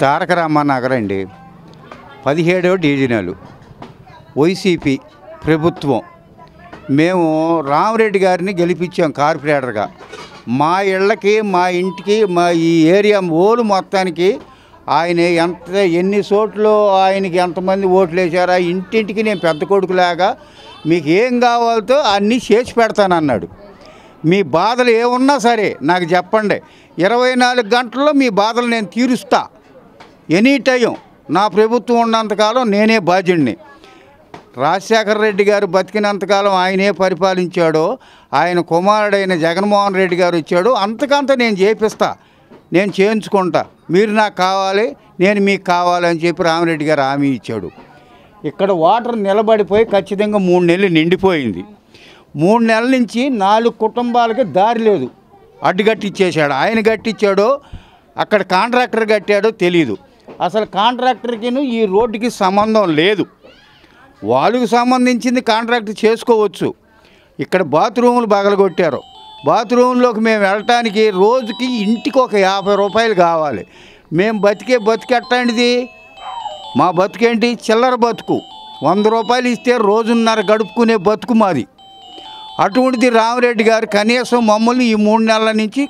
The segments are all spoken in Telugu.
తారక రామనగర్ అండి, 17వ డివిజనల్, వైసీపీ ప్రభుత్వం. మేము రామరెడ్డి గారిని గెలిపించాం కార్పొరేటర్గా. మా ఇళ్ళకి, మా ఇంటికి, మా ఈ ఏరియా ఓలు మొత్తానికి ఆయన ఎన్ని చోట్ల ఆయనకి ఎంతమంది ఓట్లు వేశారు. ఆ ఇంటింటికి నేను పెద్ద కొడుకులాగా మీకు ఏం కావాలో అన్నీ చేసి పెడతానన్నాడు. మీ బాధలు ఏమున్నా సరే నాకు చెప్పండి, 24 గంటల్లో మీ బాధలు నేను తీరుస్తా. ఎనీ టైం నా ప్రభుత్వం ఉన్నంతకాలం నేనే బాధ్యుడిని. రాజశేఖర రెడ్డి గారు బతికినంతకాలం ఆయనే పరిపాలించాడో, ఆయన కుమారుడైన జగన్మోహన్ రెడ్డి గారు వచ్చాడు, అంతకంత నేను చేపిస్తా, నేను చేయించుకుంటా. మీరు నాకు కావాలి, నేను మీకు కావాలని చెప్పి రామరెడ్డి గారు హామీ ఇచ్చాడు. ఇక్కడ వాటర్ నిలబడిపోయి ఖచ్చితంగా 3 నెలలు నిండిపోయింది. 3 నెలల నుంచి 4 కుటుంబాలకి దారి లేదు, అడ్డుగట్టిచ్చేశాడు. ఆయన కట్టించాడో అక్కడ కాంట్రాక్టర్ కట్టాడో తెలీదు. అసలు కాంట్రాక్టర్కి ఈ రోడ్డుకి సంబంధం లేదు. వాళ్ళకి సంబంధించింది కాంట్రాక్ట్ చేసుకోవచ్చు. ఇక్కడ బాత్రూములు పగలగొట్టారు. బాత్రూంలోకి మేము వెళ్ళటానికి రోజుకి ఇంటికి ఒక 50 రూపాయలు కావాలి. మేము బతికెట్టండిది, మా బతుకేంటి చిల్లర బతుకు. 100 రూపాయలు ఇస్తే రోజున్నర గడుపుకునే బతుకు మాది. అటువంటిది రామరెడ్డి గారు కనీసం మమ్మల్ని ఈ 3 నెలల నుంచి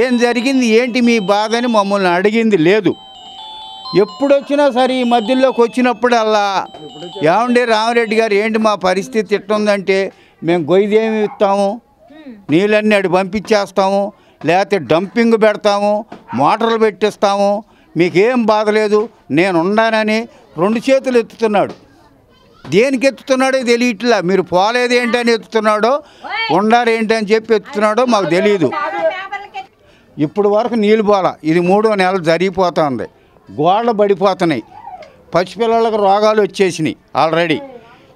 ఏం జరిగింది, ఏంటి మీ బాధ అని మమ్మల్ని అడిగింది లేదు. ఎప్పుడొచ్చినా సరే ఈ మధ్యలోకి వచ్చినప్పుడల్లా ఏమండి రామరెడ్డి గారు ఏంటి మా పరిస్థితి ఎట్టుందంటే, మేము గొయ్యేమి ఇస్తాము, నీళ్ళన్నీ అడి పంపించేస్తాము, లేకపోతే డంపింగ్ పెడతాము, మోటార్లు పెట్టిస్తాము, మీకేం బాధ లేదు, నేను ఉండానని 2 చేతులు ఎత్తుతున్నాడు. దేనికి ఎత్తుతున్నాడో తెలియట్లా. మీరు పోలేదు ఏంటని ఎత్తుతున్నాడో, ఉండారు ఏంటని చెప్పి ఎత్తుతున్నాడో మాకు తెలియదు. ఇప్పుడు వరకు నీళ్ళు పోలా, ఇది 3వ నెల జరిగిపోతుంది. గోడలు పడిపోతున్నాయి, పసిపిల్లలకు రోగాలు వచ్చేసినాయి ఆల్రెడీ.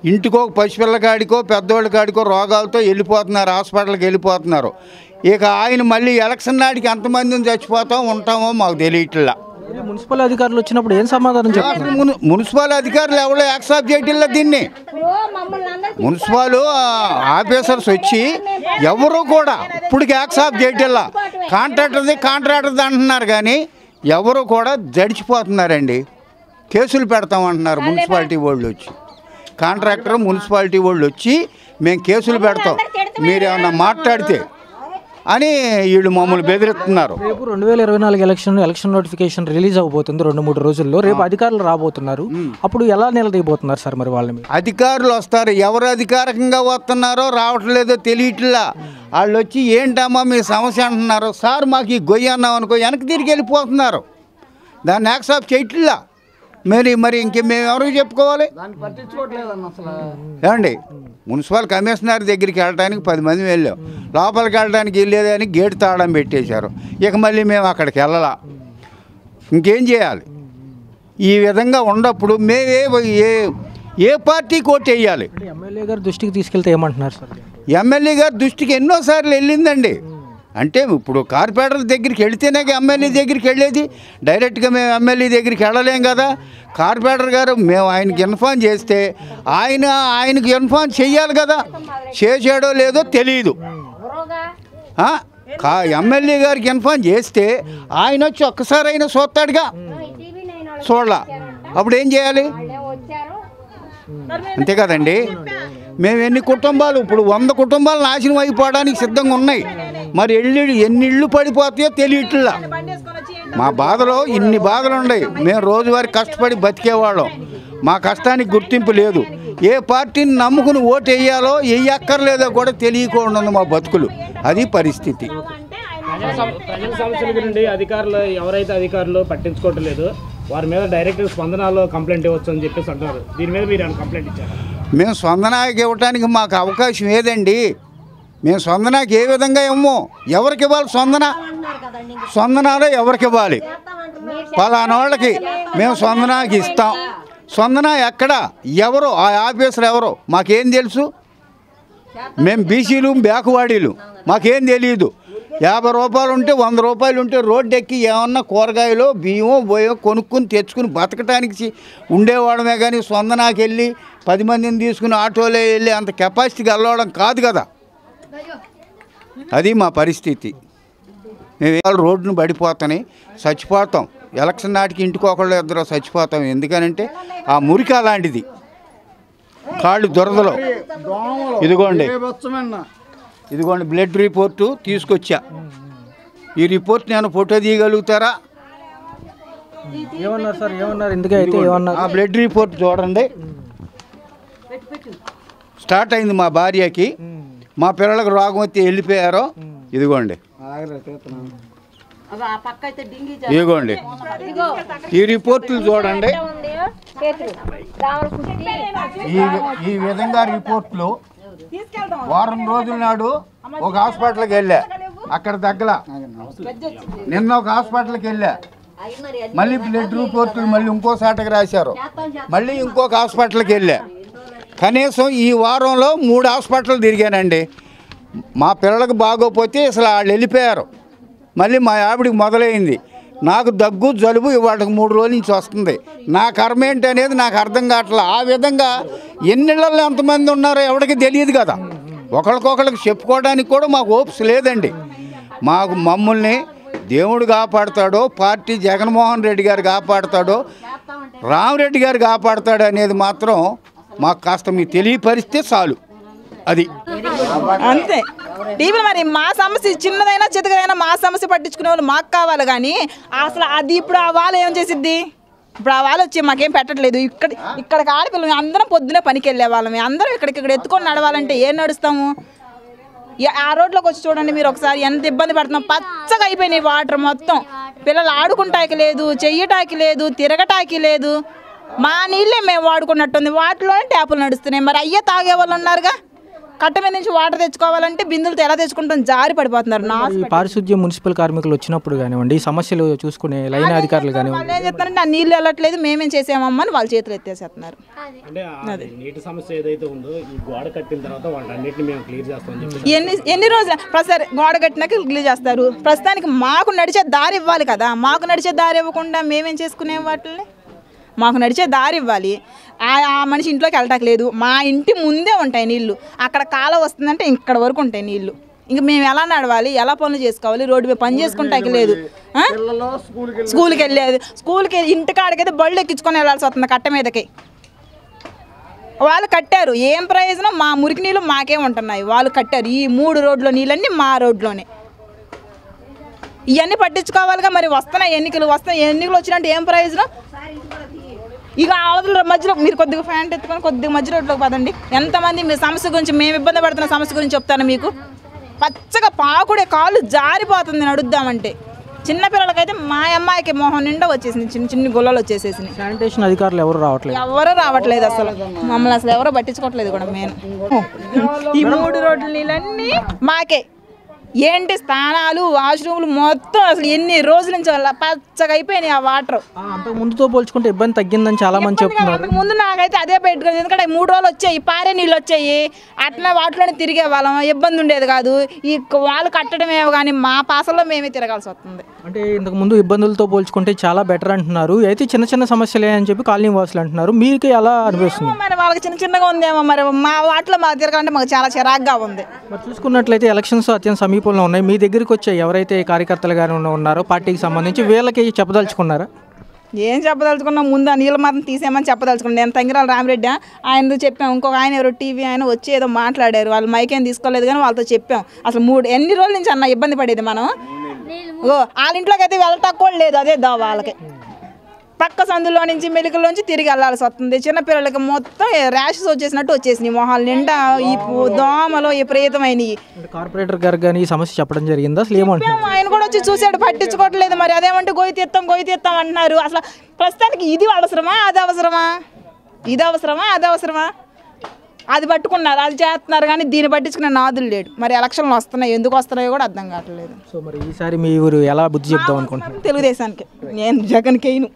ఇంటికో పసిపిల్ల కాడికో పెద్దవాళ్ళ కాడికో రోగాలతో వెళ్ళిపోతున్నారు, హాస్పిటల్కి వెళ్ళిపోతున్నారు. ఇక ఆయన మళ్ళీ ఎలక్షన్ నాటికి ఎంతమందిని చచ్చిపోతాం ఉంటామో మాకు తెలియట్లా. మున్సిపల్ అధికారులు వచ్చినప్పుడు ఏం సమాధానం చెప్తారు? మున్సిపల్ అధికారులు ఎవరో యాక్సెప్ట్ చేయట్లా దీన్ని. మున్సిపల్ ఆఫీసర్స్ వచ్చి ఎవరు కూడా ఇప్పటికి యాక్సెప్ట్ చేయట్లా. కాంట్రాక్టర్ది అంటున్నారు కానీ ఎవరు కూడా జడిచిపోతున్నారండి. కేసులు పెడతామంటున్నారు మున్సిపాలిటీ వాళ్ళు వచ్చి. కాంట్రాక్టర్ మున్సిపాలిటీ వాళ్ళు వచ్చి మేము కేసులు పెడతాం మీరు ఏమన్నా మాట్లాడితే అని వీళ్ళు మమ్మల్ని బెదిరిస్తున్నారు. రేపు 2024 ఎలక్షన్ నోటిఫికేషన్ రిలీజ్ అవబోతుంది 2-3 రోజుల్లో. రేపు అధికారులు రాబోతున్నారు, అప్పుడు ఎలా నిలదీయబోతున్నారు సార్ మరి వాళ్ళని? అధికారులు వస్తారు, ఎవరు అధికారికంగా వస్తున్నారో రావట్లేదో తెలియట్లా. వాళ్ళు వచ్చి ఏంటమ్మా మీ సమస్య అంటున్నారు. సార్ మాకు ఈ గొయ్యి అన్నాం అనుకో వెనక్కి తిరిగి వెళ్ళిపోతున్నారు. దాన్ని యాక్సెప్ట్ చేయట్లా. మరి ఇంకే మేము ఎవరికి చెప్పుకోవాలి? ఏమండి మున్సిపల్ కమిషనర్ దగ్గరికి వెళ్ళడానికి 10 మంది వెళ్ళాం, లోపలికి వెళ్ళడానికి వెళ్ళేదని గేటు తాళం పెట్టేశారు. ఇక మళ్ళీ మేము అక్కడికి వెళ్ళాలా, ఇంకేం చేయాలి? ఈ విధంగా ఉన్నప్పుడు మేము ఏ పార్టీకి ఓటు వేయాలి? ఎమ్మెల్యే గారి దృష్టికి తీసుకెళ్తే ఏమంటున్నారు సార్? ఎమ్మెల్యే గారి దృష్టికి ఎన్నోసార్లు వెళ్ళిందండి. అంటే ఇప్పుడు కార్పొరేటర్ దగ్గరికి వెళితేనే ఎమ్మెల్యే దగ్గరికి వెళ్ళేది. డైరెక్ట్గా మేము ఎమ్మెల్యే దగ్గరికి వెళ్ళలేం కదా. కార్పొరేటర్ గారు మేము ఆయనకి ఇన్ఫార్మ్ చేస్తే ఆయనకి ఇన్ఫార్మ్ చెయ్యాలి కదా. చేసాడో లేదో తెలియదు. ఎమ్మెల్యే గారికి ఇన్ఫార్మ్ చేస్తే ఆయన వచ్చి ఒక్కసారి అయినా చూస్తాడుగా, చూడాల. అప్పుడు ఏం చేయాలి? అంతే కదండి. మేము ఎన్ని కుటుంబాలు ఇప్పుడు 100 కుటుంబాలు నాశనం అయిపోవడానికి సిద్ధంగా ఉన్నాయి. మరి ఎన్ని ఇళ్ళు పడిపోతాయో తెలియట్లా. మా బాధలో ఇన్ని బాధలు ఉన్నాయి. మేము రోజువారీ కష్టపడి బతికేవాళ్ళం. మా కష్టానికి గుర్తింపు లేదు. ఏ పార్టీని నమ్ముకుని ఓటు వేయాలో వేయక్కర్లేదో కూడా తెలియకుండా ఉంది మా బతుకులు. అది పరిస్థితి. ప్రజల సమస్యల గురించి ఎవరైతే అధికారులు పట్టించుకోవటం లేదు, వారి మీద డైరెక్ట్ స్పందనలో కంప్లైంట్ ఇవ్వచ్చు అని చెప్పేసి అంటున్నారు. దీని మీద మీరు ఏమైనా కంప్లైంట్ ఇచ్చారా? మేము స్పందనకి ఇవ్వడానికి మాకు అవకాశం ఏదండి? మేము స్పందనకి ఏ విధంగా ఇవ్వము. ఎవరికి ఇవ్వాలి స్పందనలో ఎవరికి ఇవ్వాలి? పలానా వాళ్ళకి మేము స్పందనకి ఇస్తాం. స్పందన ఎక్కడ, ఎవరు ఆ ఆఫీసర్ ఎవరో మాకేం తెలుసు? మేము బీసీలు బ్యాక్వాడీలు, మాకేం తెలియదు. 50 రూపాయలు ఉంటే 100 రూపాయలు ఉంటే రోడ్డు ఎక్కి ఏమన్నా కూరగాయలు బియ్యమో పోయో కొనుక్కుని తెచ్చుకుని బతకటానికి ఉండేవాడమే. కానీ స్పందనకి వెళ్ళి 10 మందిని తీసుకుని ఆటోలో వెళ్ళి అంత కెపాసిటీకి వెళ్ళడం కాదు కదా. అది మా పరిస్థితి. మేము రోడ్డును పడిపోతాయి, చచ్చిపోతాం. ఎలక్షన్ నాటికి ఇంటికి ఒకళ్ళు ఇద్దరు చచ్చిపోతాం. ఎందుకనంటే ఆ మురికి అలాంటిది, కాళ్ళు దురదలో. ఇదిగోండి బ్లడ్ రిపోర్టు తీసుకొచ్చా. ఈ రిపోర్ట్ నేను ఫోటో తీయగలుగుతారా? ఏమన్నారు సార్? ఏమన్నారు? ఎందుకైతే ఏమన్నారు? ఆ బ్లడ్ రిపోర్ట్ చూడండి. స్టార్ట్ అయింది మా భార్యకి, మా పిల్లలకు రోగం వచ్చి వెళ్ళిపోయారో. ఇదిగోండి ఈ రిపోర్టులు చూడండి. ఈ విధంగా రిపోర్ట్లు వారం రోజుల నాడు ఒక హాస్పిటల్కి వెళ్ళా, అక్కడ తగ్గల. నిన్న ఒక హాస్పిటల్కి వెళ్ళా, మళ్ళీ బ్లడ్ రిపోర్టులు మళ్ళీ ఇంకో సాటకి రాశారు. మళ్ళీ ఇంకొక హాస్పిటల్కి వెళ్ళా. కనీసం ఈ వారంలో 3 హాస్పిటల్ తిరిగానండి. మా పిల్లలకు బాగోపోతే అసలు వాళ్ళు వెళ్ళిపోయారు. మళ్ళీ మా ఆవిడికి మొదలైంది. నాకు దగ్గు జలుబు ఇవాళకి 3 రోజుల నుంచి వస్తుంది. నా కర్మ ఏంటి అనేది నాకు అర్థం కావట్లేదు. ఆ విధంగా ఎన్నిళ్ళల్లో ఎంతమంది ఉన్నారో ఎవరికి తెలియదు కదా. ఒకరికొకరికి చెప్పుకోవడానికి కూడా మాకు ఓప్స్ లేదండి. మమ్మల్ని దేవుడు కాపాడుతాడో, పార్టీ జగన్మోహన్ రెడ్డి గారు కాపాడుతాడో, రామరెడ్డి గారు కాపాడుతాడో అనేది మాత్రం మాకు కాస్త మీకు తెలియపరిస్తే చాలు. అది అంతే. టీవీ మరి మా సమస్య చిన్నదైనా చితకదైనా మా సమస్య పట్టించుకునే వాళ్ళు మాకు కావాలి. కానీ అసలు అది ఇప్పుడు ఆ వాళ్ళు ఏం చేసిద్ది? ఇప్పుడు ఆ వాళ్ళు వచ్చి మాకేం పెట్టట్లేదు. ఇక్కడికి ఆడపిల్లలు అందరం పొద్దునే పనికి వెళ్ళే వాళ్ళమే. అందరం ఇక్కడ ఎత్తుకొని నడవాలంటే ఏం నడుస్తాము? ఆ రోడ్లోకి వచ్చి చూడండి మీరు ఒకసారి, ఎంత ఇబ్బంది పడుతున్నాం. పచ్చగా అయిపోయినాయి వాటర్ మొత్తం. పిల్లలు ఆడుకుంటాకి లేదు, చెయ్యటాకి లేదు, తిరగటాకి లేదు. మా నీళ్ళే మేము వాడుకున్నట్టుంది. వాటిలోనే ట్యాపులు నడుస్తున్నాయి. మరి అయ్యే తాగే వాళ్ళు ఉన్నారుగా. కట్ట మీద నుంచి వాటర్ తెచ్చుకోవాలంటే బిందులతో ఎలా తెచ్చుకుంటాం, జారి పడిపోతున్నారు. పారిశుద్ధ్య మున్సిపల్ కార్మికులు వచ్చినప్పుడు కానివ్వండి, సమస్యలు చూసుకునే లైన్ అధికారులు కానివ్వండి, వాళ్ళు ఏం చెప్తారంటే ఆ నీళ్ళు వెళ్ళట్లేదు, మేమేం చేసామమ్మని వాళ్ళ చేతులు ఎత్తేసేస్తున్నారు. అంటే నీటి సమస్య ఏదైతే ఉందో ఈ గోడ కట్టిన తర్వాత వాటన్నిటిని మేము క్లియర్ చేస్తాం. ఎన్ని రోజులు సరే గోడ కట్టినాక క్లియర్ చేస్తారు. ప్రస్తుతానికి మాకు నడిచే దారి ఇవ్వాలి కదా. మాకు నడిచే దారి ఇవ్వకుండా మేమేం చేసుకునే వాటిని? మాకు నడిచే దారి ఇవ్వాలి. ఆ మనిషి ఇంట్లోకి వెళ్ళటానికి లేదు. మా ఇంటి ముందే ఉంటాయి నీళ్లు. అక్కడ కాలం వస్తుందంటే ఇక్కడ వరకు ఉంటాయి నీళ్లు. ఇంక మేము ఎలా నడవాలి, ఎలా పనులు చేసుకోవాలి? రోడ్డు మీద పని చేసుకుంటాకి లేదు. స్కూల్కి వెళ్ళేది, స్కూల్కి ఇంటికాడికైతే బళ్ళు ఎక్కించుకొని వెళ్ళాల్సి వస్తుంది కట్ట మీదకి. వాళ్ళు కట్టారు, ఏం ప్రయోజనం? మా మురికి నీళ్ళు మాకే ఉంటున్నాయి. వాళ్ళు కట్టారు. ఈ 3 రోడ్ల నీళ్ళన్నీ మా రోడ్లోనే. ఇవన్నీ పట్టించుకోవాలిగా. మరి వస్తున్నాయి ఎన్నికలు వచ్చినట్టు ఏం ప్రయోజనం? ఇక అవతల మధ్యలో మీరు కొద్దిగా ఫ్యాంట్ ఎత్తుకొని కొద్దిగా మధ్య రోడ్లోకి పదండి. ఎంతమంది మీ సమస్య గురించి, మేము ఇబ్బంది పడుతున్న సమస్య గురించి చెప్తాను మీకు. పచ్చగా పాకుడే, కాళ్ళు జారిపోతుంది నడుద్దామంటే. చిన్నపిల్లలకైతే మా అమ్మాయికి మొహం నిండా వచ్చేసింది, చిన్న గుల్లలు వచ్చేసేసింది. శానిటేషన్ అధికారులు ఎవరు రావట్లేదు అసలు. మమ్మల్ని అసలు ఎవరో పట్టించుకోవట్లేదు కూడా. మెయిన్ ఈ 3 రోడ్ల నీళ్ళన్నీ మాకే. ఏంటి స్థానాలు, వాష్రూమ్లు మొత్తం అసలు ఎన్ని రోజుల నుంచి పచ్చగా అయిపోయినాయి ఆ వాటర్. అంతకు ముందుతో పోల్చుకుంటే ఇబ్బంది తగ్గిందని చాలా మంది చెప్తున్నారు. ముందు నాకైతే అదే పెట్టుకుని, ఎందుకంటే 3 రోజులు వచ్చాయి, పారే నీళ్ళు వచ్చాయి, అట్లా వాటిలోనే తిరిగే వాళ్ళం, ఇబ్బంది ఉండేది కాదు. ఈ వాళ్ళు కట్టడమే కానీ మా పాసల్లో మేమే తిరగాల్సి వస్తుంది. అంటే ఇంతకు ముందు ఇబ్బందులతో పోల్చుకుంటే చాలా బెటర్ అంటున్నారు. అయితే చిన్న సమస్యలే అని చెప్పి కాలనీ వాసులు అంటున్నారు. మీకు ఎలా అనిపిస్తుంది? మరి వాళ్ళకి చిన్నగా ఉందేమో. మరి మా వాటిలో మాకు తిరగాలంటే మాకు చాలా చిరాగ్గా ఉంది. మరి చూసుకున్నట్లయితే ఎలక్షన్స్ అత్యంత సమీపంలో ఉన్నాయి. మీ దగ్గరికి వచ్చే ఎవరైతే కార్యకర్తలు గారు ఉన్నారో పార్టీకి సంబంధించి వీళ్ళకి చెప్పదలుచుకున్నారా? ఏం చెప్పదలుచుకున్నాం? ముందు ఆ నీళ్ళ మాత్రం తీసేయమని చెప్పదలుచుకున్నాం. నేను తంగిరాల రామిరెడ్డి ఆయన చెప్పాం. ఇంకొక ఆయన ఎవరో టీవీ ఆయన వచ్చి ఏదో మాట్లాడారు. వాళ్ళు మైకేం తీసుకోలేదు కానీ వాళ్ళతో చెప్పాం. అసలు ఎన్ని రోజుల నుంచి అన్న ఇబ్బంది పడేది మనం. వాళ్ళ ఇంట్లోకి అయితే వెళ్ళటానికి కూడా లేదు. అదే వాళ్ళకి పక్క సందులో నుంచి మెలికల్లోంచి తిరిగి వెళ్ళాల్సి వస్తుంది. చిన్నపిల్లలకి మొత్తం ర్యాషెస్ వచ్చేసినాయి. మొహాలు నిండా ఈ దోమలు విపరీతమైనవి. కార్పొరేటర్ గారు కానీ ఈ సమస్య చెప్పడం జరిగింది. అసలు ఏమంటారు? ఆయన కూడా వచ్చి చూసాడు, పట్టించుకోవట్లేదు. మరి అదేమంటే గొయ్యి తీస్తాం అంటున్నారు. అసలు ప్రస్తుతానికి ఇది అవసరమా, అది అవసరమా? అది పట్టుకున్నారు, అది చేస్తున్నారు కానీ దీన్ని పట్టించుకునే నాదులు లేడు. మరి ఎలక్షన్లు వస్తున్నాయి, ఎందుకు వస్తున్నాయో కూడా అర్థం కావట్లేదు. సో మరి ఈసారి మీ ఊరు ఎలా బుద్ధి చెప్దాం అనుకుంటున్నారు? తెలుగుదేశానికి. నేను జగన్కేను.